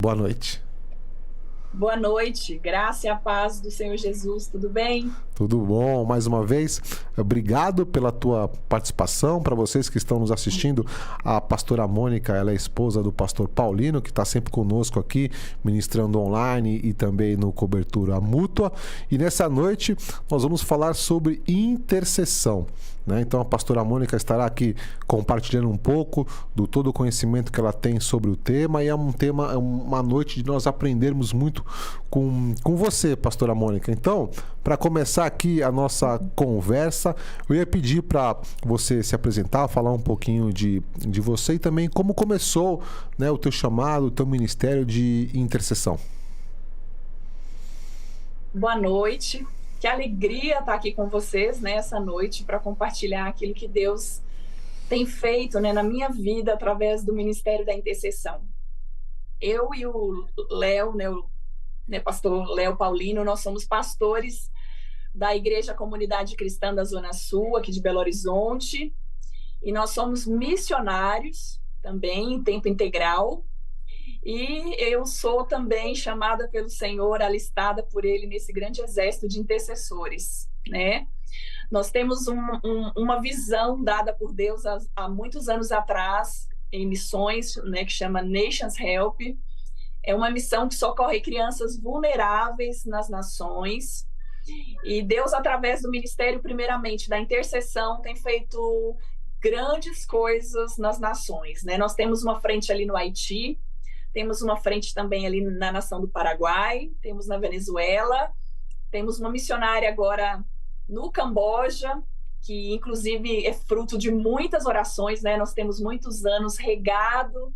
Boa noite. Boa noite, graça e a paz do Senhor Jesus, tudo bem? Tudo bom? Mais uma vez, obrigado pela tua participação. Para vocês que estão nos assistindo, a pastora Mônica, ela é esposa do pastor Paulino, que está sempre conosco aqui, ministrando online e também no Cobertura Mútua. E nessa noite, nós vamos falar sobre intercessão. Então a pastora Mônica estará aqui compartilhando um pouco do todo o conhecimento que ela tem sobre o tema, e é uma noite de nós aprendermos muito com você, pastora Mônica. Então, para começar aqui a nossa conversa, eu ia pedir para você se apresentar, falar um pouquinho de você e também como começou, o teu chamado, o teu ministério de intercessão. Boa noite, que alegria estar aqui com vocês nessa noite para compartilhar aquilo que Deus tem feito, na minha vida através do Ministério da Intercessão. Eu e o Léo, pastor Léo Paulino, nós somos pastores da Igreja Comunidade Cristã da Zona Sul, aqui de Belo Horizonte, e nós somos missionários também, em tempo integral, e eu sou também chamada pelo Senhor, alistada por Ele nesse grande exército de intercessores, Nós temos uma visão dada por Deus há muitos anos atrás, em missões, que chama Nations Help. É uma missão que socorre crianças vulneráveis nas nações. E Deus, através do ministério, primeiramente, da intercessão, tem feito grandes coisas nas nações, Nós temos uma frente ali no Haiti, temos uma frente também ali na nação do Paraguai, temos na Venezuela, temos uma missionária agora no Camboja, que inclusive é fruto de muitas orações, Nós temos muitos anos regado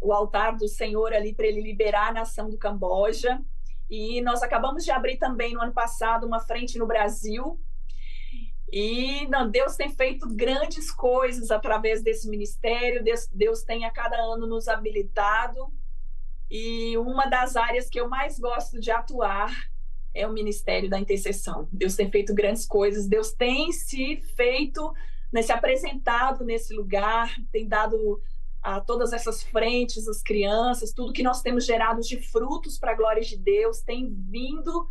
o altar do Senhor ali para Ele liberar a nação do Camboja. E nós acabamos de abrir também no ano passado uma frente no Brasil. E Deus tem feito grandes coisas através desse ministério. Deus tem a cada ano nos habilitado. E uma das áreas que eu mais gosto de atuar é o ministério da intercessão. Deus tem feito grandes coisas. Deus tem se apresentado nesse lugar, tem dado a todas essas frentes, as crianças, tudo que nós temos gerado de frutos para a glória de Deus tem vindo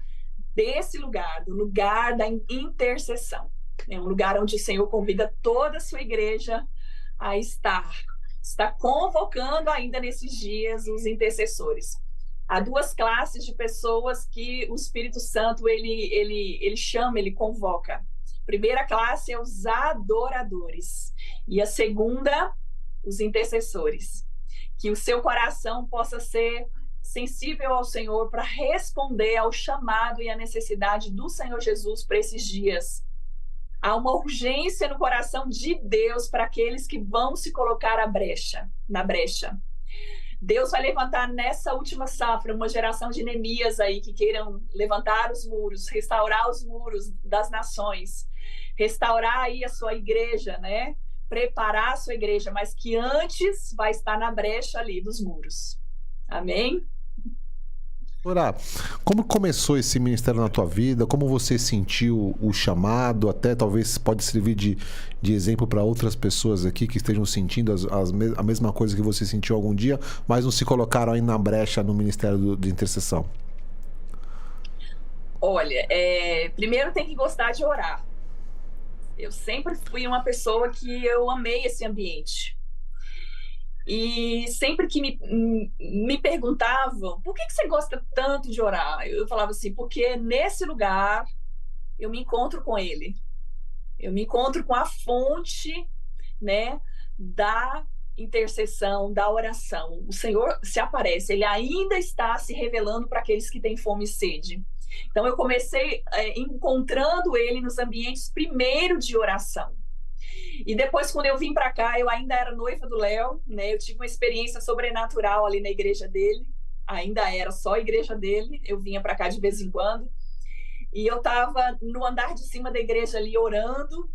desse lugar, do lugar da intercessão. É um lugar onde o Senhor convida toda a sua igreja a estar. Está convocando ainda nesses dias os intercessores. Há duas classes de pessoas que o Espírito Santo ele chama, ele convoca. A primeira classe é os adoradores e a segunda, os intercessores. Que o seu coração possa ser sensível ao Senhor para responder ao chamado e à necessidade do Senhor Jesus para esses dias. Há uma urgência no coração de Deus para aqueles que vão se colocar na brecha. Deus vai levantar nessa última safra uma geração de Neemias aí que queiram levantar os muros, restaurar os muros das nações, restaurar aí a sua igreja, preparar a sua igreja, mas que antes vai estar na brecha ali dos muros. Amém? Ora, como começou esse ministério na tua vida? Como você sentiu o chamado? Até talvez pode servir de exemplo para outras pessoas aqui que estejam sentindo a mesma coisa que você sentiu algum dia, mas não se colocaram aí na brecha no ministério de intercessão. Olha, primeiro tem que gostar de orar. Eu sempre fui uma pessoa que eu amei esse ambiente. E sempre que me perguntavam, por que você gosta tanto de orar? Eu falava assim, porque nesse lugar eu me encontro com Ele. Eu me encontro com a fonte, da intercessão, da oração. O Senhor se aparece, Ele ainda está se revelando para aqueles que têm fome e sede. Então eu comecei encontrando Ele nos ambientes primeiro de oração. E depois, quando eu vim para cá, eu ainda era noiva do Léo, eu tive uma experiência sobrenatural ali na igreja dele, ainda era só a igreja dele, eu vinha para cá de vez em quando, e eu estava no andar de cima da igreja ali orando,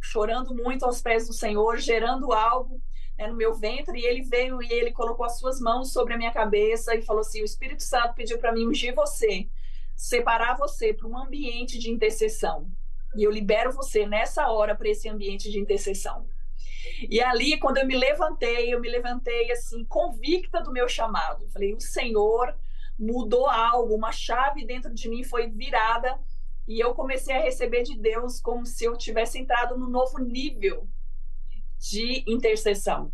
chorando muito aos pés do Senhor, gerando algo no meu ventre, e ele veio e ele colocou as suas mãos sobre a minha cabeça e falou assim, o Espírito Santo pediu para mim ungir você, separar você para um ambiente de intercessão. E eu libero você nessa hora para esse ambiente de intercessão. E ali, quando eu me levantei assim, convicta do meu chamado. Falei, o Senhor mudou algo, uma chave dentro de mim foi virada e eu comecei a receber de Deus como se eu tivesse entrado num novo nível de intercessão.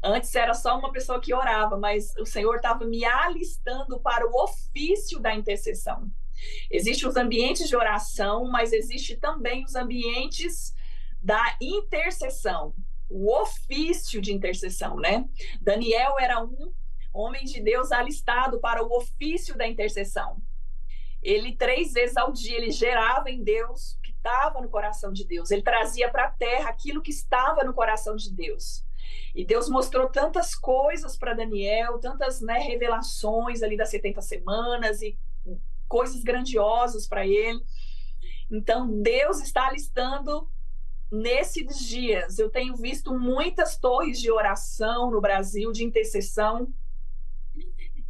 Antes era só uma pessoa que orava, mas o Senhor estava me alistando para o ofício da intercessão. Existem os ambientes de oração, mas existe também os ambientes da intercessão, o ofício de intercessão, né? Daniel era um homem de Deus alistado para o ofício da intercessão. Ele 3 vezes ao dia, ele gerava em Deus o que estava no coração de Deus. Ele trazia para a terra aquilo que estava no coração de Deus. E Deus mostrou tantas coisas para Daniel, tantas, né, revelações ali das 70 semanas e coisas grandiosas para ele. Então, Deus está alistando nesses dias. Eu tenho visto muitas torres de oração no Brasil, de intercessão.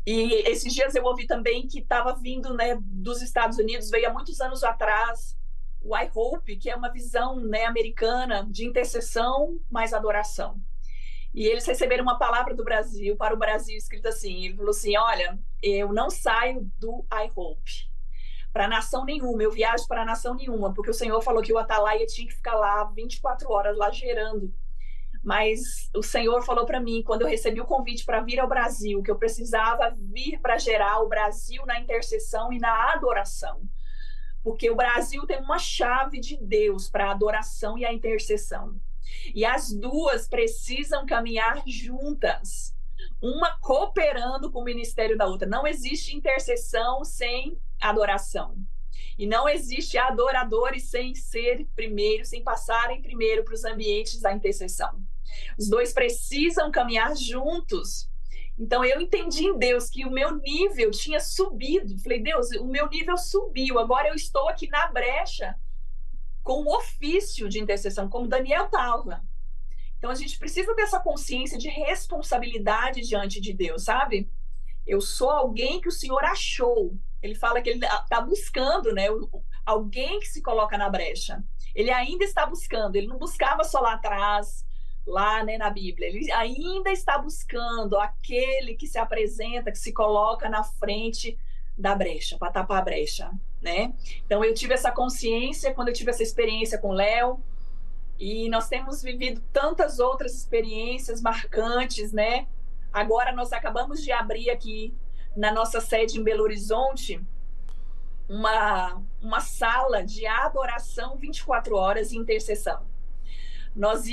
E esses dias eu ouvi também que estava vindo, né, dos Estados Unidos, veio há muitos anos atrás, o I Hope, que é uma visão, né, americana de intercessão mais adoração. E eles receberam uma palavra do Brasil, para o Brasil, escrito assim, ele falou assim, olha, eu não saio do I Hope para nação nenhuma, eu viajo para nação nenhuma, porque o Senhor falou que o Atalaia tinha que ficar lá 24 horas, lá gerando. Mas o Senhor falou para mim, quando eu recebi o convite para vir ao Brasil, que eu precisava vir para gerar o Brasil na intercessão e na adoração. Porque o Brasil tem uma chave de Deus para a adoração e a intercessão. E as duas precisam caminhar juntas, uma cooperando com o ministério da outra. Não existe intercessão sem adoração. E não existe adoradores sem ser primeiro, sem passarem primeiro para os ambientes da intercessão. Os dois precisam caminhar juntos. Então eu entendi em Deus que o meu nível tinha subido. Falei, Deus, o meu nível subiu. Agora eu estou aqui na brecha com o ofício de intercessão, como Daniel estava. Então a gente precisa dessa consciência de responsabilidade diante de Deus, sabe? Eu sou alguém que o Senhor achou. Ele fala que ele está buscando, né, alguém que se coloca na brecha. Ele ainda está buscando, ele não buscava só lá atrás, lá, né, na Bíblia. Ele ainda está buscando aquele que se apresenta, que se coloca na frente da brecha, para tapar a brecha, né? Então eu tive essa consciência quando eu tive essa experiência com o Léo, e nós temos vivido tantas outras experiências marcantes, né? Agora nós acabamos de abrir aqui na nossa sede em Belo Horizonte uma sala de adoração 24 horas e intercessão. Nós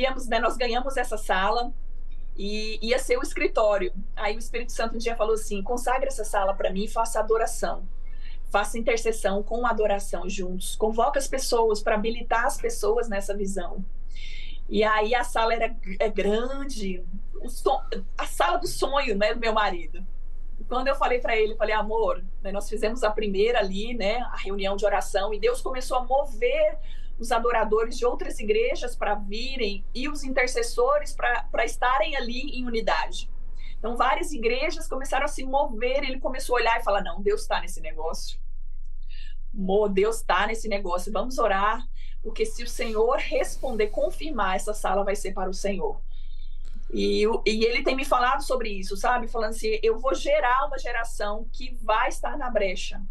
ganhamos essa sala e ia ser o escritório. Aí o Espírito Santo um dia falou assim, consagra essa sala para mim e faça adoração. Faça intercessão com adoração juntos. Convoca as pessoas para habilitar as pessoas nessa visão. E aí a sala é grande, a sala do sonho, né, do meu marido. E quando eu falei para ele, falei, amor, né, nós fizemos a primeira ali, né, a reunião de oração, e Deus começou a mover os adoradores de outras igrejas para virem e os intercessores para estarem ali em unidade. Então várias igrejas começaram a se mover, ele começou a olhar e falar, não, Deus está nesse negócio. Deus está nesse negócio, vamos orar, porque se o Senhor responder, confirmar, essa sala vai ser para o Senhor. E ele tem me falado sobre isso, sabe? Falando assim, eu vou gerar uma geração que vai estar na brecha.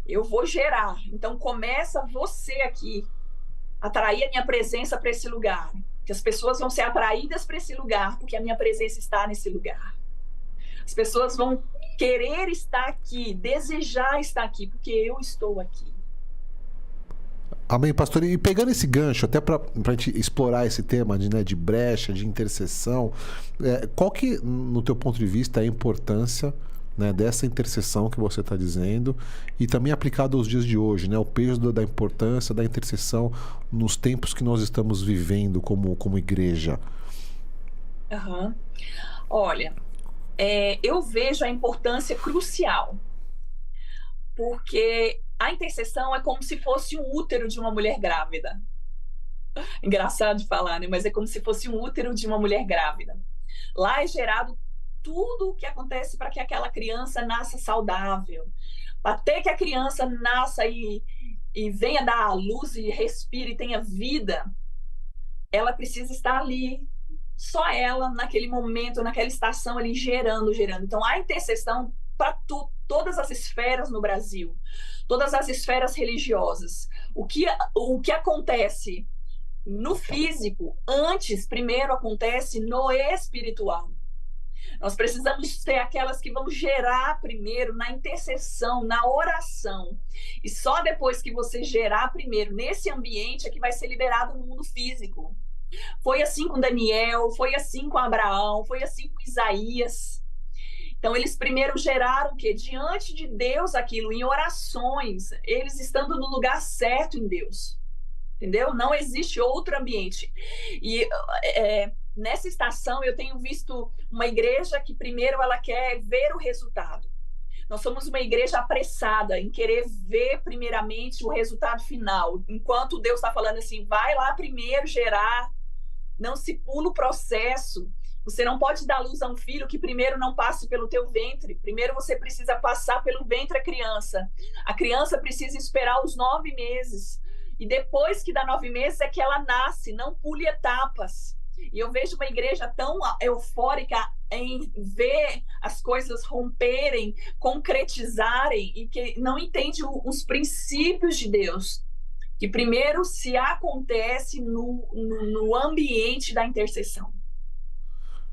Eu vou gerar. Então começa você aqui, atrair a minha presença para esse lugar. Que as pessoas vão ser atraídas para esse lugar, porque a minha presença está nesse lugar. As pessoas vão querer estar aqui, desejar estar aqui, porque eu estou aqui. Amém, pastor. E pegando esse gancho, até para a gente explorar esse tema de brecha, de intercessão, qual que, no teu ponto de vista, é a importância, né, dessa intercessão que você está dizendo e também aplicado aos dias de hoje, né, o peso da importância da intercessão nos tempos que nós estamos vivendo como igreja? Uhum. Olha, eu vejo a importância crucial, porque a intercessão é como se fosse um útero de uma mulher grávida. Engraçado de falar, né? Mas é como se fosse um útero de uma mulher grávida. Lá é gerado tudo o que acontece para que aquela criança nasça saudável. Até que a criança nasça e venha dar à luz e respire e tenha vida, ela precisa estar ali, só ela, naquele momento, naquela estação ali, gerando. Então, a intercessão para todas as esferas no Brasil, todas as esferas religiosas. O que acontece no físico, primeiro acontece no espiritual. Nós precisamos ser aquelas que vão gerar primeiro na intercessão, na oração. E só depois que você gerar primeiro nesse ambiente é que vai ser liberado no mundo físico. Foi assim com Daniel, foi assim com Abraão, foi assim com Isaías. Então, eles primeiro geraram o quê? Diante de Deus aquilo, em orações, eles estando no lugar certo em Deus. Entendeu? Não existe outro ambiente. E nessa estação eu tenho visto uma igreja que primeiro ela quer ver o resultado. Nós somos uma igreja apressada em querer ver primeiramente o resultado final. Enquanto Deus está falando assim, vai lá primeiro gerar, não se pula o processo. Você não pode dar luz a um filho que primeiro não passe pelo teu ventre. Primeiro você precisa passar pelo ventre a criança. A criança precisa esperar os 9 meses. E depois que dá 9 meses é que ela nasce, não pule etapas. E eu vejo uma igreja tão eufórica em ver as coisas romperem, concretizarem, e que não entende os princípios de Deus, que primeiro se acontece no ambiente da intercessão.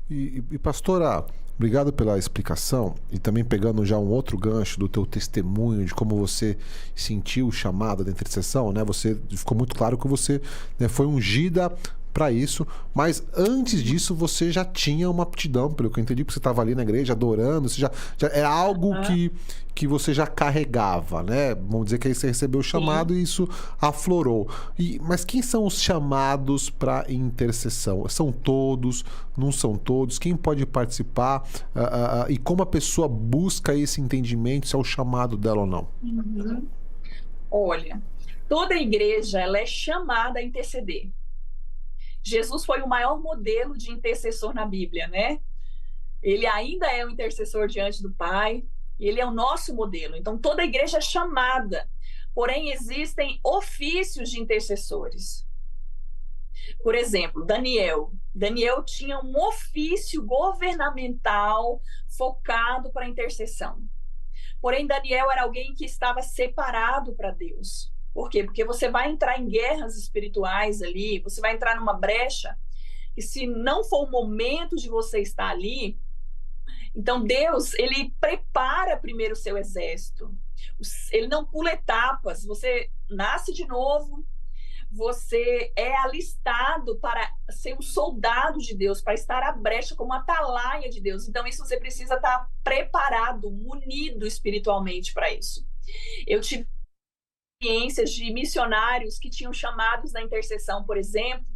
E pastora, obrigado pela explicação, e também pegando já um outro gancho do teu testemunho de como você sentiu o chamado da intercessão, né? Você ficou muito claro que você, né, foi ungida para isso, mas antes disso você já tinha uma aptidão, pelo que eu entendi, porque você estava ali na igreja adorando, você já era algo que você já carregava, né? Vamos dizer que aí você recebeu o chamado. Sim. E isso aflorou. Mas quem são os chamados para intercessão? São todos? Não são todos? Quem pode participar? E como a pessoa busca esse entendimento, se é o chamado dela ou não? Uhum. Olha, toda igreja ela é chamada a interceder. Jesus foi o maior modelo de intercessor na Bíblia, né? Ele ainda é o intercessor diante do Pai, e ele é o nosso modelo. Então, toda igreja é chamada. Porém, existem ofícios de intercessores. Por exemplo, Daniel. Daniel tinha um ofício governamental focado para a intercessão. Porém, Daniel era alguém que estava separado para Deus. Por quê? Porque você vai entrar em guerras espirituais ali, você vai entrar numa brecha, e se não for o momento de você estar ali, então Deus, ele prepara primeiro o seu exército. Ele não pula etapas, você nasce de novo, você é alistado para ser um soldado de Deus, para estar à brecha como atalaia de Deus. Então isso você precisa estar preparado, munido espiritualmente para isso. Eu tive experiências de missionários que tinham chamados na intercessão, por exemplo,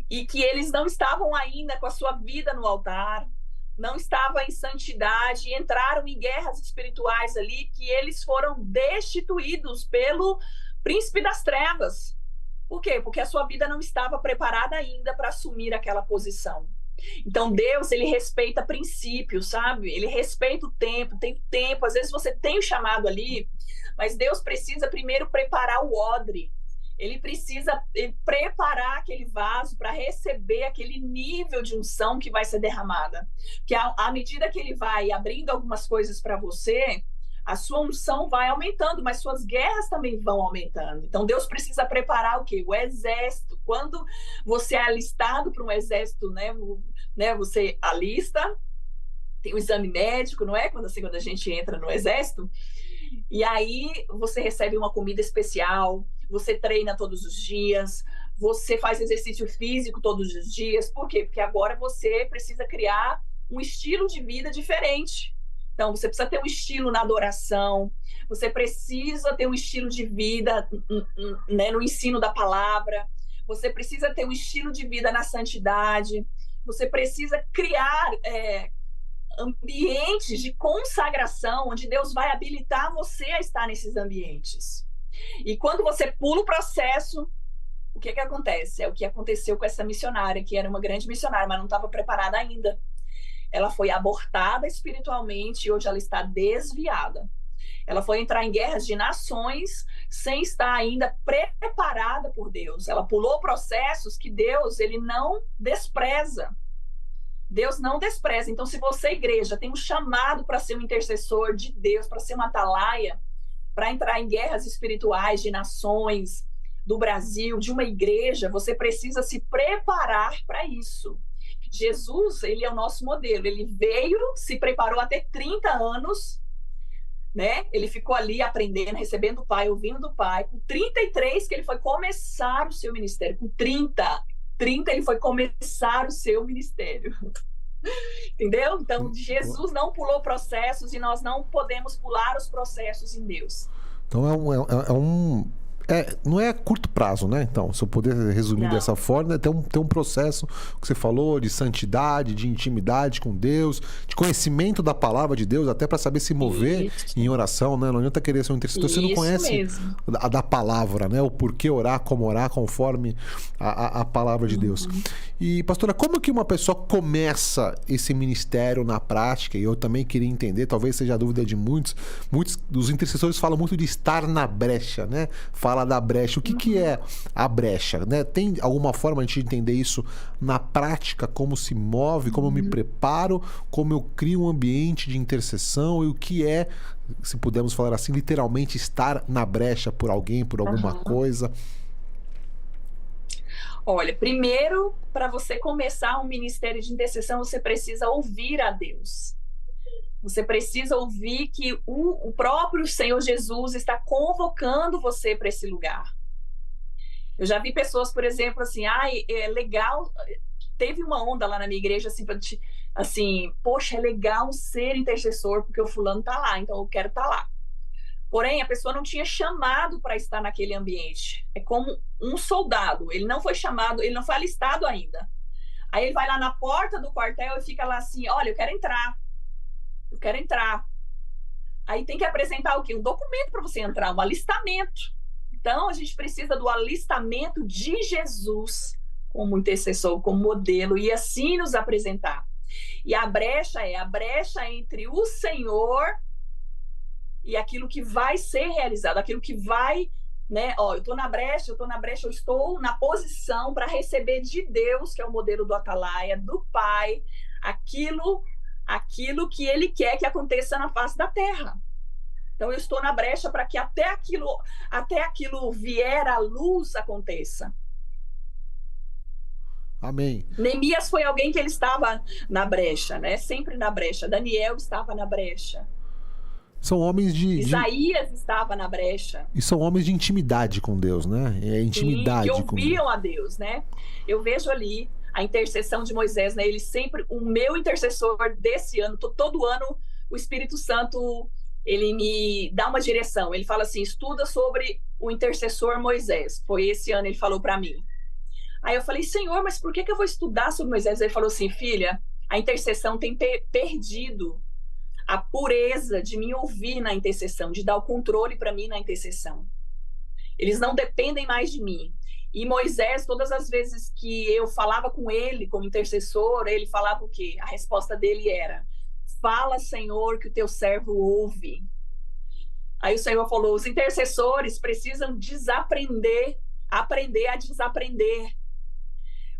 e que eles não estavam ainda com a sua vida no altar, não estavam em santidade, e entraram em guerras espirituais ali, que eles foram destituídos pelo príncipe das trevas. Por quê? Porque a sua vida não estava preparada ainda para assumir aquela posição. Então Deus, ele respeita princípios, sabe? Ele respeita o tempo, tem tempo. Às vezes você tem o chamado ali, mas Deus precisa primeiro preparar o odre. Ele precisa preparar aquele vaso para receber aquele nível de unção que vai ser derramada. Porque à medida que ele vai abrindo algumas coisas para você, a sua unção vai aumentando, mas suas guerras também vão aumentando. Então Deus precisa preparar o quê? O exército. Quando você é alistado para um exército, né, você alista, tem o exame médico, não é? Quando a gente entra no exército, e aí você recebe uma comida especial, você treina todos os dias, você faz exercício físico todos os dias. Por quê? Porque agora você precisa criar um estilo de vida diferente. Então, você precisa ter um estilo na adoração, você precisa ter um estilo de vida, né, no ensino da palavra, você precisa ter um estilo de vida na santidade, você precisa criar ambientes de consagração, onde Deus vai habilitar você a estar nesses ambientes. E quando você pula o processo, o que acontece? É o que aconteceu com essa missionária, que era uma grande missionária, mas não estava preparada ainda. Ela foi abortada espiritualmente e hoje ela está desviada. Ela foi entrar em guerras de nações sem estar ainda preparada por Deus. Ela pulou processos que Deus, ele não despreza. Deus não despreza. Então, se você, igreja, tem um chamado para ser um intercessor de Deus, para ser uma atalaia, para entrar em guerras espirituais de nações, do Brasil, de uma igreja, você precisa se preparar para isso. Jesus, ele é o nosso modelo. Ele veio, se preparou até 30 anos, né? Ele ficou ali aprendendo, recebendo o Pai, ouvindo do Pai. Com 33 que ele foi começar o seu ministério. Com 30 ele foi começar o seu ministério. Entendeu? Então, Jesus não pulou processos e nós não podemos pular os processos em Deus. Então não é curto prazo, né? Então, se eu puder resumir dessa forma, tem um processo que você falou de santidade, de intimidade com Deus, de conhecimento da palavra de Deus, até para saber se mover em oração, né? Não adianta querer ser um intercessor, você não conhece a da palavra, né? O porquê orar, como orar, conforme a palavra de Deus. E, pastora, como que uma pessoa começa esse ministério na prática? E eu também queria entender, talvez seja a dúvida de muitos dos intercessores falam muito de estar na brecha, né? Fala da brecha. O que é a brecha, né? Tem alguma forma de entender isso na prática? Como se move, como eu me preparo, como eu crio um ambiente de intercessão e o que é, se pudermos falar assim, literalmente estar na brecha por alguém, por alguma coisa? Olha, primeiro, para você começar um ministério de intercessão, você precisa ouvir a Deus. Você precisa ouvir que o próprio Senhor Jesus está convocando você para esse lugar. Eu já vi pessoas, por exemplo, assim, é legal. Teve uma onda lá na minha igreja, assim, poxa, é legal ser intercessor, porque o fulano está lá, então eu quero estar lá. Porém, a pessoa não tinha chamado para estar naquele ambiente. É como um soldado, ele não foi chamado, ele não foi alistado ainda. Aí ele vai lá na porta do quartel e fica lá assim, olha, eu quero entrar. Aí tem que apresentar o quê? Um documento para você entrar, um alistamento. Então, a gente precisa do alistamento de Jesus como intercessor, como modelo, e assim nos apresentar. E a brecha é a brecha entre o Senhor e aquilo que vai ser realizado, aquilo que vai, né? Eu estou na brecha, eu estou na posição para receber de Deus, que é o modelo do Atalaia, do Pai, aquilo que ele quer que aconteça na face da terra. Então, eu estou na brecha para que até aquilo vier à luz aconteça. Amém. Neemias foi alguém que ele estava na brecha, né? Sempre na brecha. Daniel estava na brecha. São homens Isaías estava na brecha. E são homens de intimidade com Deus, né? É intimidade que ouviam a Deus, né? Eu vejo ali a intercessão de Moisés, né? Ele sempre, o meu intercessor desse ano, todo ano, o Espírito Santo, ele me dá uma direção. Ele fala assim, estuda sobre o intercessor Moisés. Foi esse ano, ele falou para mim. Aí eu falei, Senhor, mas por que eu vou estudar sobre Moisés? Ele falou assim, filha, a intercessão tem perdido a pureza de me ouvir na intercessão, de dar o controle para mim na intercessão. Eles não dependem mais de mim. E Moisés, todas as vezes que eu falava com ele, como intercessor, ele falava o quê? A resposta dele era, fala, Senhor, que o teu servo ouve. Aí o Senhor falou, os intercessores precisam aprender a desaprender.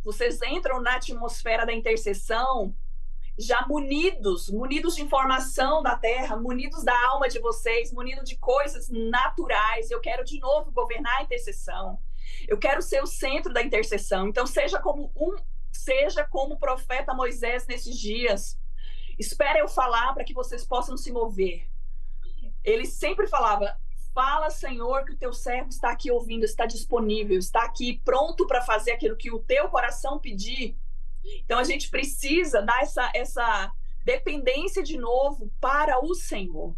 Vocês entram na atmosfera da intercessão já munidos de informação da terra, munidos da alma de vocês, munidos de coisas naturais. Eu quero de novo governar a intercessão. Eu quero ser o centro da intercessão. Então seja como o profeta Moisés nesses dias. Espera eu falar para que vocês possam se mover. Ele sempre falava, fala, Senhor, que o teu servo está aqui ouvindo, está disponível, está aqui pronto para fazer aquilo que o teu coração pedir. Então, a gente precisa dar essa dependência de novo para o Senhor.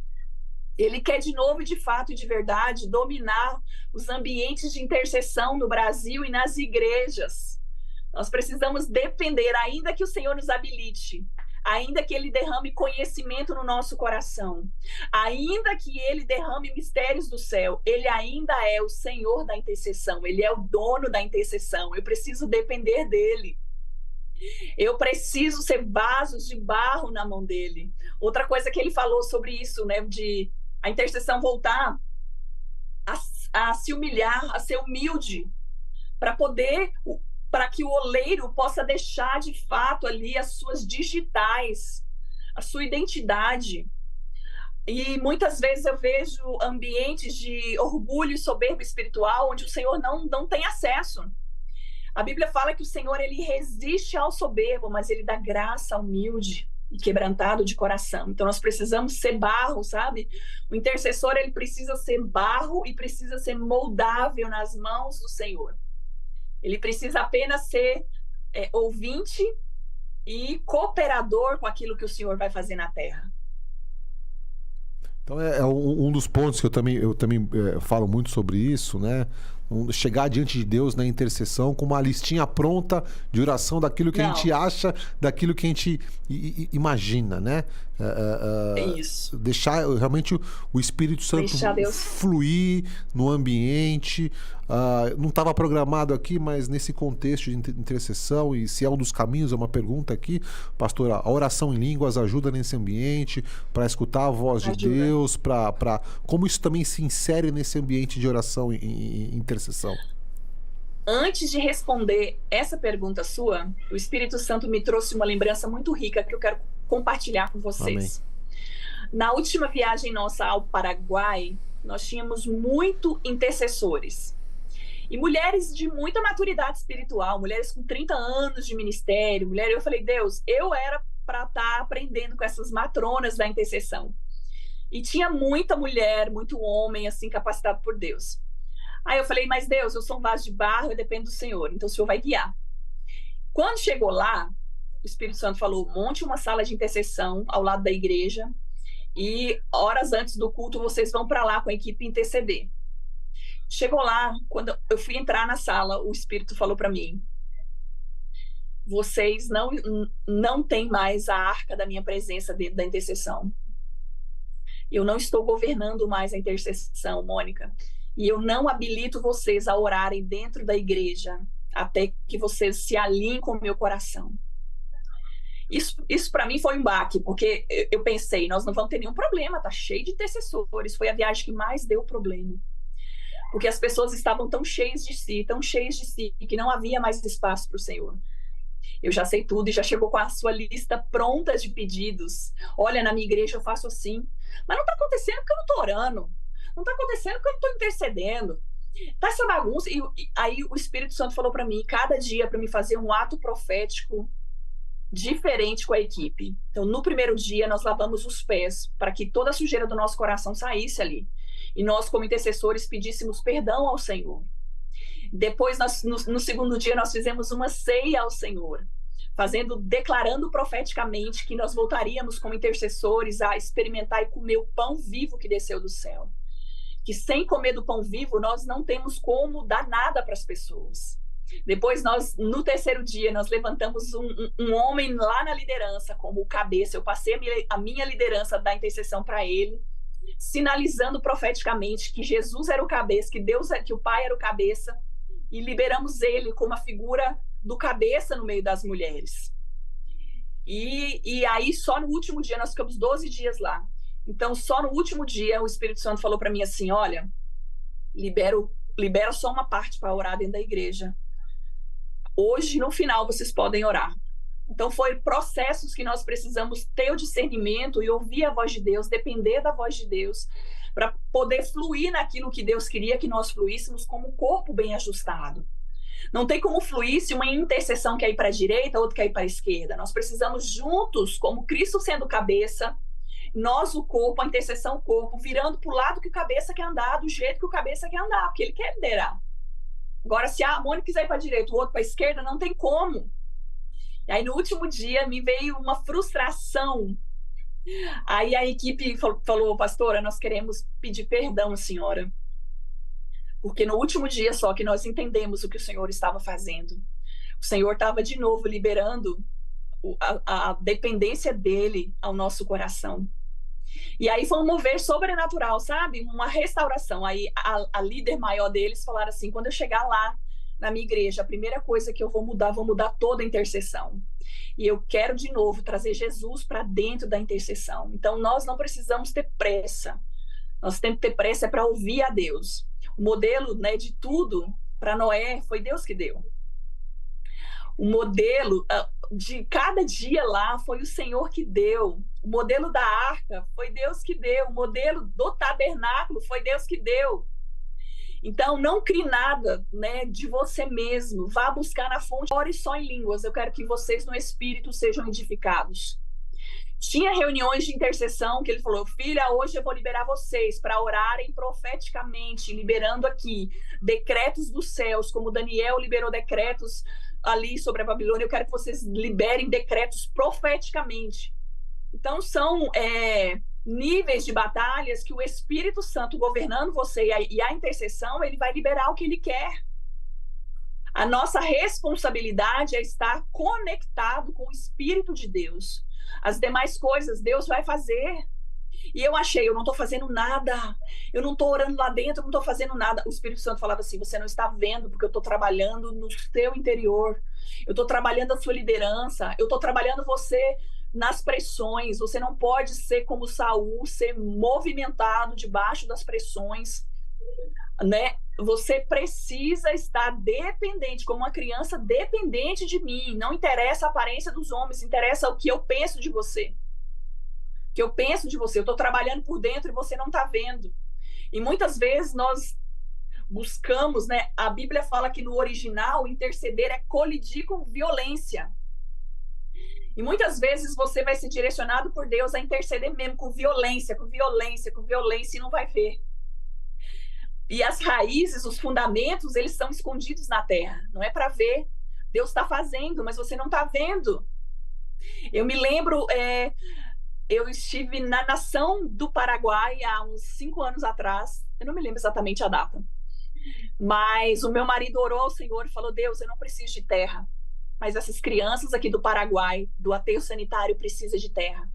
Ele quer de novo e de fato e de verdade dominar os ambientes de intercessão no Brasil e nas igrejas. Nós precisamos depender, ainda que o Senhor nos habilite, ainda que Ele derrame conhecimento no nosso coração, ainda que Ele derrame mistérios do céu, Ele ainda é o Senhor da intercessão, Ele é o dono da intercessão. Eu preciso depender dEle. Eu preciso ser vasos de barro na mão dele. Outra coisa que ele falou sobre isso, né, de A intercessão voltar a se humilhar, a ser humilde, para que o oleiro possa deixar de fato ali as suas digitais, a sua identidade. E muitas vezes eu vejo ambientes de orgulho e soberba espiritual onde o Senhor não tem acesso. A Bíblia fala que o Senhor, ele resiste ao soberbo, mas ele dá graça ao humilde e quebrantado de coração. Então nós precisamos ser barro, sabe? O intercessor, ele precisa ser barro e precisa ser moldável nas mãos do Senhor. Ele precisa apenas ser ouvinte e cooperador com aquilo que o Senhor vai fazer na terra. Então é um dos pontos que eu também falo muito sobre isso, né? Chegar diante de Deus na intercessão com uma listinha pronta de oração daquilo que a gente acha, daquilo que a gente imagina, né? É isso. Deixar realmente o Espírito Santo fluir no ambiente. Não estava programado aqui, mas nesse contexto de intercessão, e se é um dos caminhos, é uma pergunta aqui, pastora, a oração em línguas ajuda nesse ambiente para escutar a voz de Deus, como isso também se insere nesse ambiente de oração e intercessão? Antes de responder essa pergunta sua, o Espírito Santo me trouxe uma lembrança muito rica que eu quero compartilhar com vocês. Amém. Na última viagem nossa ao Paraguai, nós tínhamos muito intercessores. E mulheres de muita maturidade espiritual, mulheres com 30 anos de ministério, eu falei, Deus, eu era para estar aprendendo com essas matronas da intercessão. E tinha muita mulher, muito homem, assim, capacitado por Deus. Aí eu falei, mas Deus, eu sou um vaso de barro, eu dependo do Senhor, então o Senhor vai guiar. Quando chegou lá, o Espírito Santo falou, monte uma sala de intercessão ao lado da igreja e horas antes do culto vocês vão para lá com a equipe interceder. Chegou lá, quando eu fui entrar na sala, o Espírito falou para mim, vocês não têm mais a arca da minha presença dentro da intercessão. Eu não estou governando mais a intercessão, Mônica. E eu não habilito vocês a orarem dentro da igreja até que vocês se alinhem com o meu coração. Isso para mim foi um baque, porque eu pensei, nós não vamos ter nenhum problema, tá cheio de intercessores. Foi a viagem que mais deu problema. Porque as pessoas estavam tão cheias de si, que não havia mais espaço para o Senhor. Eu já sei tudo e já chegou com a sua lista pronta de pedidos. Olha, na minha igreja eu faço assim. Mas não está acontecendo porque eu não estou orando. Não está acontecendo porque eu não estou intercedendo. Tá essa bagunça. E aí o Espírito Santo falou para mim, cada dia, para me fazer um ato profético diferente com a equipe. Então, no primeiro dia, nós lavamos os pés para que toda a sujeira do nosso coração saísse ali. E nós, como intercessores, pedíssemos perdão ao Senhor. Depois, no segundo dia, nós fizemos uma ceia ao Senhor, declarando profeticamente que nós voltaríamos como intercessores a experimentar e comer o pão vivo que desceu do céu. Que sem comer do pão vivo, nós não temos como dar nada para as pessoas. Depois, no terceiro dia, nós levantamos um homem lá na liderança como cabeça. Eu passei a minha liderança da intercessão para ele, sinalizando profeticamente que Jesus era o cabeça, que o Pai era o cabeça, e liberamos ele como a figura do cabeça no meio das mulheres. E aí, só no último dia, nós ficamos 12 dias lá. Então, só no último dia, o Espírito Santo falou para mim assim, olha, libera só uma parte para orar dentro da igreja. Hoje, no final, vocês podem orar. Então, foi processos que nós precisamos ter o discernimento e ouvir a voz de Deus, depender da voz de Deus, para poder fluir naquilo que Deus queria que nós fluíssemos como um corpo bem ajustado. Não tem como fluir se uma intercessão quer ir para a direita, outra quer ir para a esquerda. Nós precisamos juntos, como Cristo sendo cabeça, nós o corpo, a intercessão o corpo, virando para o lado que o cabeça quer andar, do jeito que o cabeça quer andar, porque ele quer liderar. Agora, se a Mônica quiser ir para a direita, o outro para a esquerda, não tem como. E aí, no último dia, me veio uma frustração. Aí a equipe falou, pastora, nós queremos pedir perdão, senhora. Porque no último dia só que nós entendemos o que o Senhor estava fazendo. O Senhor estava de novo liberando a dependência dele ao nosso coração. E aí foi um mover sobrenatural, sabe? Uma restauração. Aí a líder maior deles falaram assim, quando eu chegar lá na minha igreja, a primeira coisa que eu vou mudar toda a intercessão. E eu quero de novo trazer Jesus para dentro da intercessão. Então nós não precisamos ter pressa. Nosso tempo de ter pressa é para ouvir a Deus. O modelo, né, de tudo para Noé foi Deus que deu. O modelo de cada dia lá foi o Senhor que deu. O modelo da arca foi Deus que deu. O modelo do tabernáculo foi Deus que deu. Então, não crie nada, né, de você mesmo. Vá buscar na fonte. Ore só em línguas. Eu quero que vocês no Espírito sejam edificados. Tinha reuniões de intercessão que ele falou: filha, hoje eu vou liberar vocês para orarem profeticamente, liberando aqui decretos dos céus, como Daniel liberou decretos ali sobre a Babilônia. Eu quero que vocês liberem decretos profeticamente. Então, são níveis de batalhas que o Espírito Santo governando você e a intercessão, ele vai liberar o que ele quer. A nossa responsabilidade é estar conectado com o Espírito de Deus. As demais coisas Deus vai fazer. E eu não estou fazendo nada. Eu não estou orando lá dentro, eu não estou fazendo nada. O Espírito Santo falava assim: você não está vendo, porque eu estou trabalhando no seu interior. Eu estou trabalhando a sua liderança. Eu estou trabalhando você nas pressões. Você não pode ser como Saul, ser movimentado debaixo das pressões, né? Você precisa estar dependente, como uma criança dependente de mim. Não interessa a aparência dos homens, interessa o que eu penso de você. O que eu penso de você. Eu estou trabalhando por dentro e você não está vendo. E muitas vezes nós buscamos, né? A Bíblia fala que no original interceder é colidir com violência. E muitas vezes você vai ser direcionado por Deus a interceder mesmo com violência, e não vai ver. E as raízes, os fundamentos, eles são escondidos na terra. Não é para ver. Deus está fazendo, mas você não está vendo. Eu me lembro, eu estive na nação do Paraguai há uns 5 anos atrás. Eu não me lembro exatamente a data. Mas o meu marido orou ao Senhor e falou: Deus, eu não preciso de terra. Mas essas crianças aqui do Paraguai, do aterro sanitário, precisam de terra.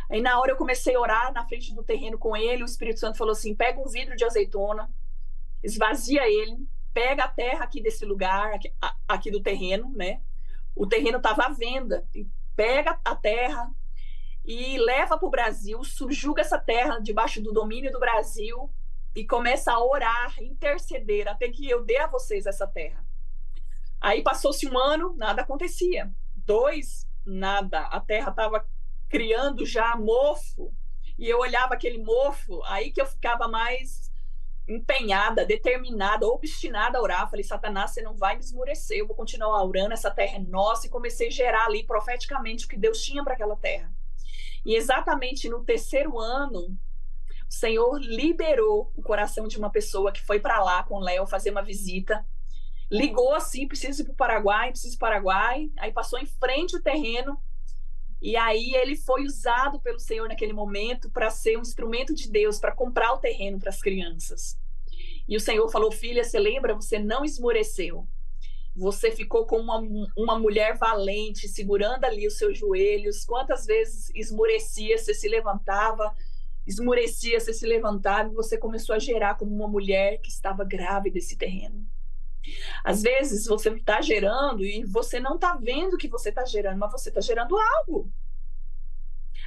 Aí na hora eu comecei a orar na frente do terreno com ele. O Espírito Santo falou assim: pega um vidro de azeitona, esvazia ele, pega a terra aqui desse lugar, aqui do terreno, né? O terreno estava à venda. Pega a terra e leva para o Brasil, subjuga essa terra debaixo do domínio do Brasil e começa a orar, interceder, até que eu dê a vocês essa terra. Aí passou-se 1 ano, nada acontecia. 2, nada. A terra estava criando já mofo. E eu olhava aquele mofo, aí que eu ficava mais empenhada, determinada, obstinada a orar. Falei: Satanás, você não vai me esmorecer, eu vou continuar orando, essa terra é nossa. E comecei a gerar ali profeticamente o que Deus tinha para aquela terra. E exatamente no 3º ano, o Senhor liberou o coração de uma pessoa que foi para lá com o Léo fazer uma visita. Ligou assim: preciso ir para o Paraguai, preciso ir para o Paraguai. Aí passou em frente o terreno. E aí ele foi usado pelo Senhor naquele momento para ser um instrumento de Deus, para comprar o terreno para as crianças. E o Senhor falou: filha, você lembra? Você não esmoreceu. Você ficou como uma mulher valente, segurando ali os seus joelhos. Quantas vezes esmorecia, você se levantava, esmorecia, você se levantava, e você começou a gerar como uma mulher que estava grávida desse terreno. Às vezes você está gerando e você não está vendo que você está gerando, mas você está gerando algo.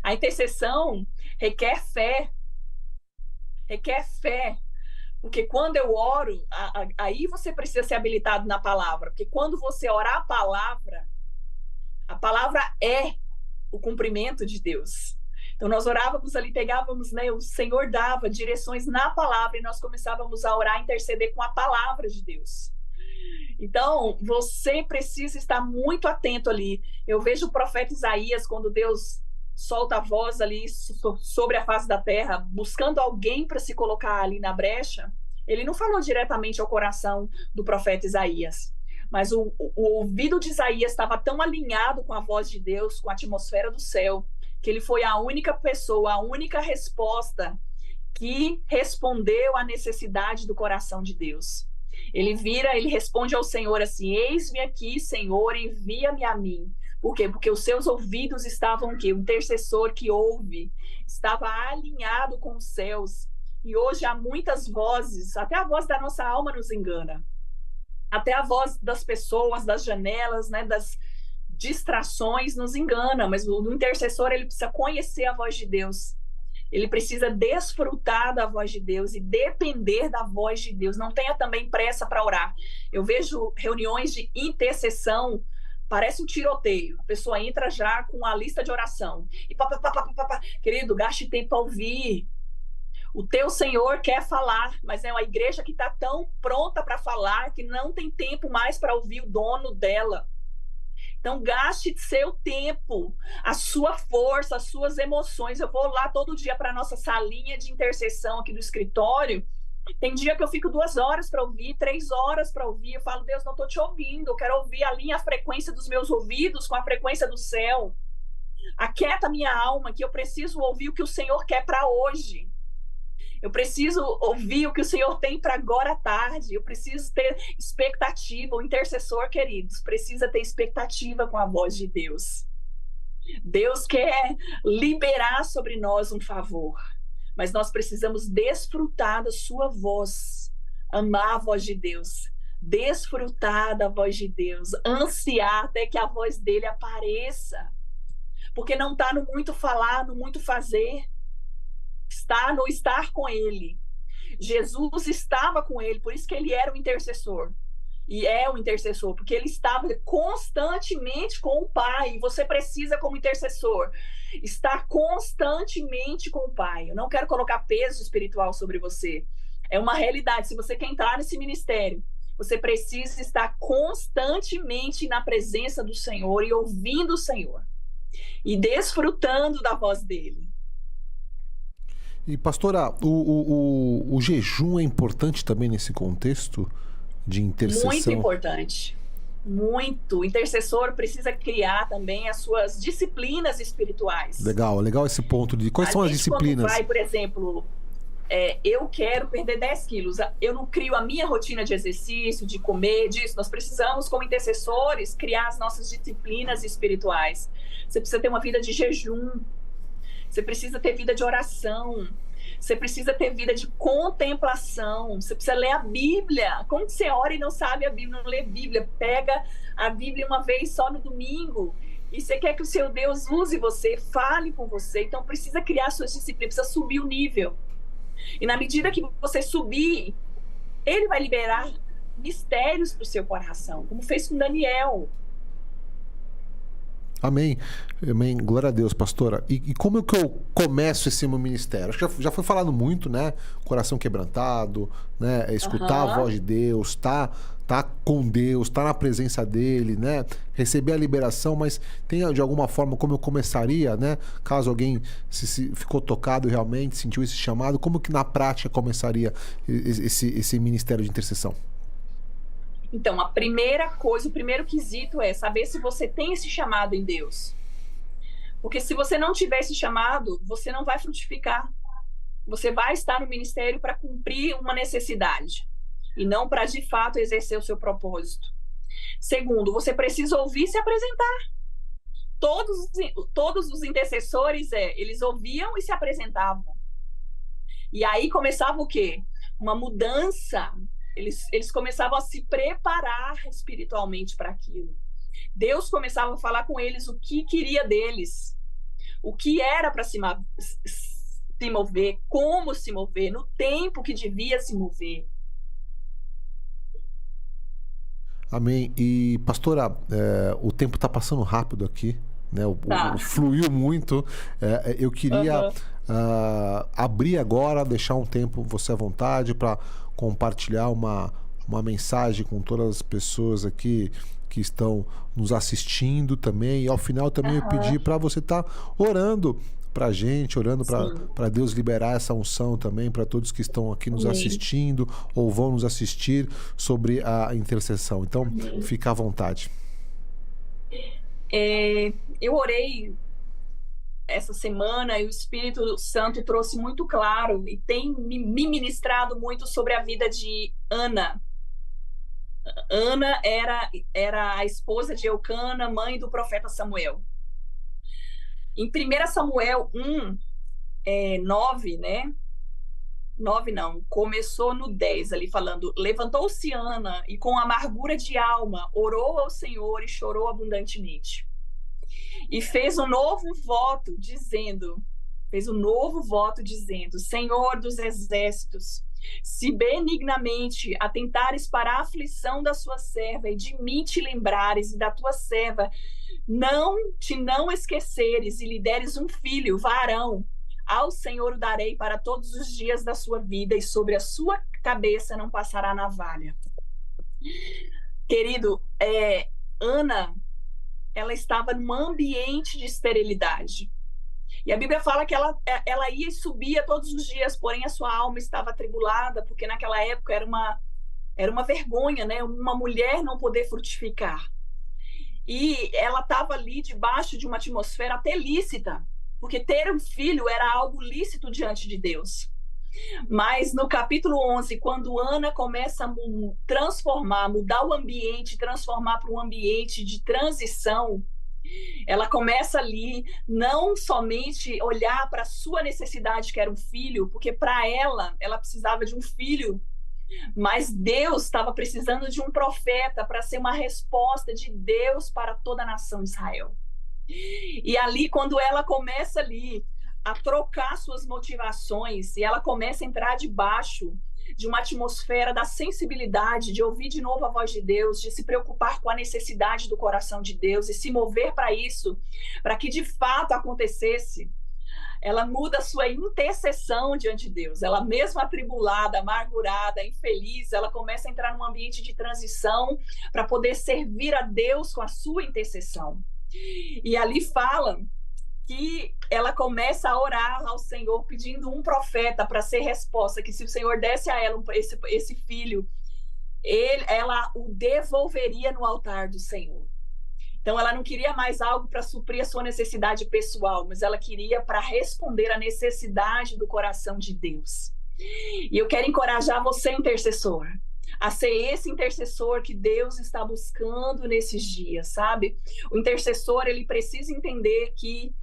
A intercessão requer fé. Requer fé. Porque quando eu oro, aí você precisa ser habilitado na palavra. Porque quando você orar a palavra é o cumprimento de Deus. Então nós orávamos ali, pegávamos, né, o Senhor dava direções na palavra e nós começávamos a orar, interceder com a palavra de Deus. Então, você precisa estar muito atento ali. Eu vejo o profeta Isaías, quando Deus solta a voz ali sobre a face da terra, buscando alguém para se colocar ali na brecha. Ele não falou diretamente ao coração do profeta Isaías, mas o ouvido de Isaías estava tão alinhado com a voz de Deus, com a atmosfera do céu, que ele foi a única pessoa, a única resposta que respondeu à necessidade do coração de Deus. Ele responde ao Senhor assim: eis-me aqui, Senhor, envia-me a mim. Por quê? Porque os seus ouvidos estavam o quê? O intercessor que ouve estava alinhado com os céus. E hoje há muitas vozes, até a voz da nossa alma nos engana. Até a voz das pessoas, das janelas, né, das distrações nos engana. Mas o intercessor, ele precisa conhecer a voz de Deus. Ele precisa desfrutar da voz de Deus e depender da voz de Deus. Não tenha também pressa para orar. Eu vejo reuniões de intercessão, parece um tiroteio. A pessoa entra já com a lista de oração. E pá, pá, pá, pá, pá, pá. Querido, gaste tempo para ouvir. O teu Senhor quer falar, mas é uma igreja que está tão pronta para falar que não tem tempo mais para ouvir o dono dela. Então, gaste seu tempo, a sua força, as suas emoções. Eu vou lá todo dia para a nossa salinha de intercessão aqui do escritório. Tem dia que eu fico 2 horas para ouvir, 3 horas para ouvir. Eu falo, Deus, não estou te ouvindo. Eu quero ouvir, alinha a frequência dos meus ouvidos com a frequência do céu. Aquieta minha alma, que eu preciso ouvir o que o Senhor quer para hoje. Eu preciso ouvir o que o Senhor tem para agora à tarde. Eu preciso ter expectativa. O intercessor, queridos, precisa ter expectativa com a voz de Deus. Deus quer liberar sobre nós um favor, mas nós precisamos desfrutar da sua voz, amar a voz de Deus, desfrutar da voz de Deus, ansiar até que a voz dele apareça. Porque não está no muito falar, no muito fazer. Está no estar com ele. Jesus estava com ele, por isso que ele era o intercessor. E é o intercessor, porque ele estava constantemente com o Pai. E você precisa, como intercessor, estar constantemente com o Pai. Eu não quero colocar peso espiritual sobre você. É uma realidade. Se você quer entrar nesse ministério, você precisa estar constantemente na presença do Senhor e ouvindo o Senhor. E desfrutando da voz dele. E, pastora, o jejum é importante também nesse contexto de intercessão? Muito importante. Muito. O intercessor precisa criar também as suas disciplinas espirituais. Legal, legal esse ponto. Quais são as disciplinas? Quando vai, por exemplo, eu quero perder 10 quilos. Eu não crio a minha rotina de exercício, de comer, disso. Nós precisamos, como intercessores, criar as nossas disciplinas espirituais. Você precisa ter uma vida de jejum. Você precisa ter vida de oração. Você precisa ter vida de contemplação. Você precisa ler a Bíblia. Como que você ora e não sabe a Bíblia, não lê a Bíblia? Pega a Bíblia uma vez só no domingo. E você quer que o seu Deus use você, fale com você. Então precisa criar suas disciplinas, precisa subir o nível. E na medida que você subir, ele vai liberar mistérios para o seu coração, como fez com Daniel. Amém. Amém. Glória a Deus, pastora. E como é que eu começo esse meu ministério? Acho que já foi falado muito, né? Coração quebrantado, né? Escutar a voz de Deus, tá com Deus, tá na presença dele, né? Receber a liberação, mas tem de alguma forma como eu começaria, né? Caso alguém se ficou tocado realmente, sentiu esse chamado, como que na prática começaria esse ministério de intercessão? Então, a primeira coisa, o primeiro quesito é saber se você tem esse chamado em Deus. Porque se você não tiver esse chamado, você não vai frutificar. Você vai estar no ministério para cumprir uma necessidade e não para, de fato, exercer o seu propósito. Segundo, você precisa ouvir e se apresentar. Todos os intercessores, eles ouviam e se apresentavam. E aí começava o quê? Uma mudança. Eles começavam a se preparar espiritualmente para aquilo. Deus começava a falar com eles o que queria deles, o que era para se mover, como se mover, no tempo que devia se mover. Amém. E, pastora, o tempo está passando rápido aqui, né? Fluiu muito. Eu queria abrir agora, deixar um tempo você à vontade para compartilhar uma mensagem com todas as pessoas aqui que estão nos assistindo também. E ao final também eu pedi para você estar orando para a gente, orando para Deus liberar essa unção também para todos que estão aqui nos assistindo ou vão nos assistir sobre a intercessão. Então, fica à vontade. Eu orei essa semana e o Espírito Santo trouxe muito claro e tem me ministrado muito sobre a vida de Ana. Ana era a esposa de Eucana, mãe do profeta Samuel. Em 1 Samuel 9, né? 9 não, começou no 10 ali falando: levantou-se Ana e com amargura de alma orou ao Senhor e chorou abundantemente. E fez um novo voto, dizendo: fez um novo voto dizendo: Senhor dos exércitos, se benignamente atentares para a aflição da sua serva e de mim te lembrares e da tua serva não esqueceres e lhe deres um filho, varão, ao Senhor o darei para todos os dias da sua vida e sobre a sua cabeça não passará navalha. Querido, Ana, ela estava num ambiente de esterilidade. E a Bíblia fala que ela ia e subia todos os dias, porém a sua alma estava atribulada, porque naquela época era uma vergonha, né? Uma mulher não poder frutificar. E ela estava ali debaixo de uma atmosfera até lícita, porque ter um filho era algo lícito diante de Deus. Mas no capítulo 11, quando Ana começa a transformar, mudar o ambiente, transformar para um ambiente de transição, ela começa ali não somente olhar para a sua necessidade, que era um filho, porque para ela precisava de um filho, mas Deus estava precisando de um profeta para ser uma resposta de Deus para toda a nação de Israel. E ali, quando ela começa ali a trocar suas motivações, e ela começa a entrar debaixo de uma atmosfera da sensibilidade, de ouvir de novo a voz de Deus, de se preocupar com a necessidade do coração de Deus e se mover para isso, para que de fato acontecesse, ela muda a sua intercessão diante de Deus. Ela mesmo atribulada, amargurada, infeliz, ela começa a entrar num ambiente de transição para poder servir a Deus com a sua intercessão. E ali fala que ela começa a orar ao Senhor, pedindo um profeta para ser resposta, que se o Senhor desse a ela esse filho, ela o devolveria no altar do Senhor. Então, ela não queria mais algo para suprir a sua necessidade pessoal, mas ela queria para responder à necessidade do coração de Deus. E eu quero encorajar você, intercessor, a ser esse intercessor que Deus está buscando nesses dias, sabe? O intercessor, ele precisa entender que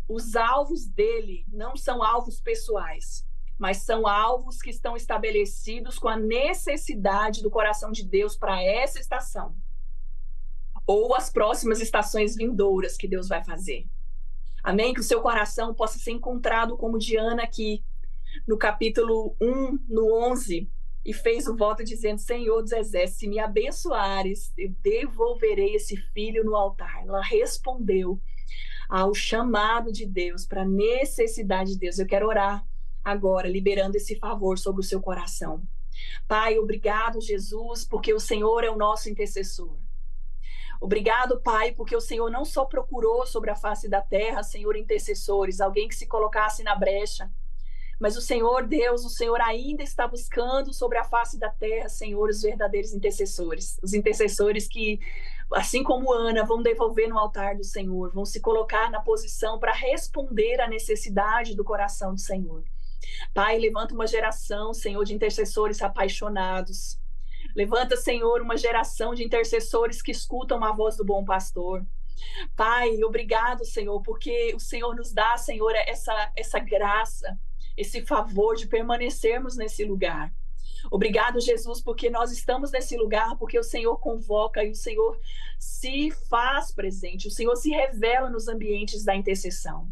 os alvos dele não são alvos pessoais, mas são alvos que estão estabelecidos com a necessidade do coração de Deus para essa estação, ou as próximas estações vindouras que Deus vai fazer. Amém? Que o seu coração possa ser encontrado como Diana aqui, no capítulo 1, no 11, e fez o voto dizendo: Senhor dos exércitos, se me abençoares, eu devolverei esse filho no altar. Ela respondeu ao chamado de Deus, para a necessidade de Deus. Eu quero orar agora, liberando esse favor sobre o seu coração. Pai, obrigado, Jesus, porque o Senhor é o nosso intercessor. Obrigado, Pai, porque o Senhor não só procurou sobre a face da terra, Senhor, intercessores, alguém que se colocasse na brecha, mas o Senhor, Deus, o Senhor ainda está buscando sobre a face da terra, Senhor, os verdadeiros intercessores. Os intercessores que, assim como Ana, vão devolver no altar do Senhor, vão se colocar na posição para responder à necessidade do coração do Senhor. Pai, levanta uma geração, Senhor, de intercessores apaixonados. Levanta, Senhor, uma geração de intercessores que escutam a voz do bom pastor. Pai, obrigado, Senhor, porque o Senhor nos dá, Senhor, essa graça, esse favor de permanecermos nesse lugar. Obrigado, Jesus, porque nós estamos nesse lugar, porque o Senhor convoca e o Senhor se faz presente, o Senhor se revela nos ambientes da intercessão.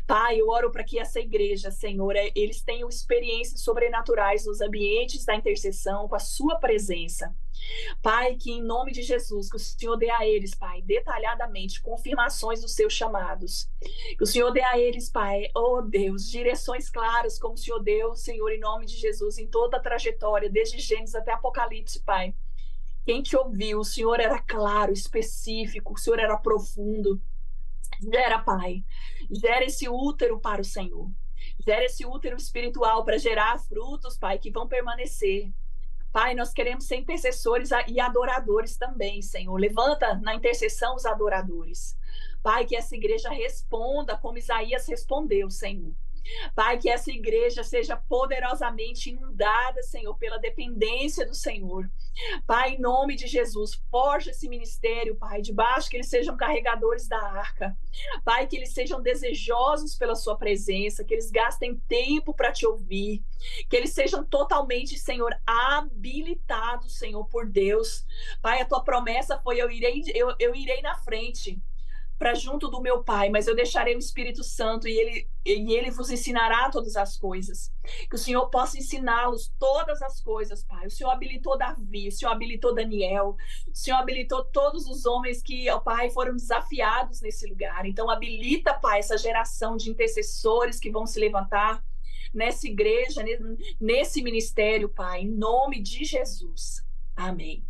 Pai, eu oro para que essa igreja, Senhor, eles tenham experiências sobrenaturais nos ambientes da intercessão, com a sua presença. Pai, que em nome de Jesus, que o Senhor dê a eles, Pai, detalhadamente, confirmações dos seus chamados. Que o Senhor dê a eles, Pai, oh Deus, direções claras, como o Senhor deu, Senhor, em nome de Jesus, em toda a trajetória, desde Gênesis até Apocalipse, Pai. Quem te ouviu, o Senhor era claro, específico, o Senhor era profundo. Gera, Pai, gera esse útero para o Senhor. Gera esse útero espiritual para gerar frutos, Pai, que vão permanecer. Pai, nós queremos ser intercessores e adoradores também, Senhor. Levanta na intercessão os adoradores. Pai, que essa igreja responda como Isaías respondeu, Senhor. Pai, que essa igreja seja poderosamente inundada, Senhor, pela dependência do Senhor. Pai, em nome de Jesus, forja esse ministério, Pai, debaixo que eles sejam carregadores da arca. Pai, que eles sejam desejosos pela sua presença, que eles gastem tempo para te ouvir, que eles sejam totalmente, Senhor, habilitados, Senhor, por Deus. Pai, a tua promessa foi: eu irei na frente. para junto do meu Pai, mas eu deixarei o Espírito Santo e ele vos ensinará todas as coisas. Que o Senhor possa ensiná-los todas as coisas, Pai. O Senhor habilitou Davi, o Senhor habilitou Daniel, o Senhor habilitou todos os homens que, ó Pai, foram desafiados nesse lugar. Então, habilita, Pai, essa geração de intercessores que vão se levantar nessa igreja, nesse ministério, Pai, em nome de Jesus. Amém.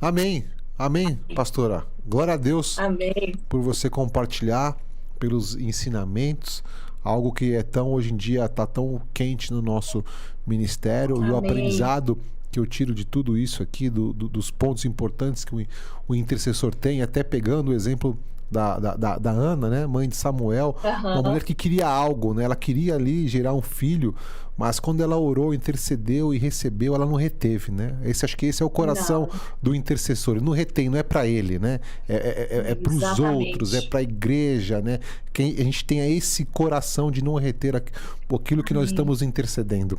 Amém. Amém, pastora. Glória a Deus. Amém. Por você compartilhar, pelos ensinamentos, algo que é tão, hoje em dia, está tão quente no nosso ministério. Amém. E o aprendizado que eu tiro de tudo isso aqui, dos pontos importantes que o intercessor tem, até pegando o exemplo da Ana, né, mãe de Samuel, uma mulher que queria algo, né, ela queria ali gerar um filho, mas quando ela orou, intercedeu e recebeu, ela não reteve, né? Acho que esse é o coração do intercessor. Ele não retém, não é para ele, né? É para os outros, é para a igreja, né? Que a gente tenha esse coração de não reter aquilo que nós estamos intercedendo.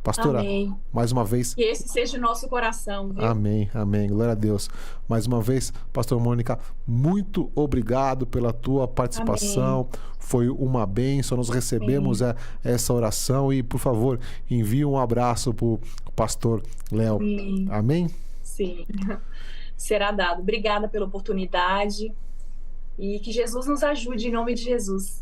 Pastora, amém. Mais uma vez... Que esse seja o nosso coração, viu? Amém, amém. Glória a Deus. Mais uma vez, pastora Mônica, muito obrigado pela tua participação. Amém. Foi uma bênção. Nós recebemos essa oração e, por favor, envie um abraço para o pastor Léo. Amém? Sim. Será dado. Obrigada pela oportunidade e que Jesus nos ajude em nome de Jesus.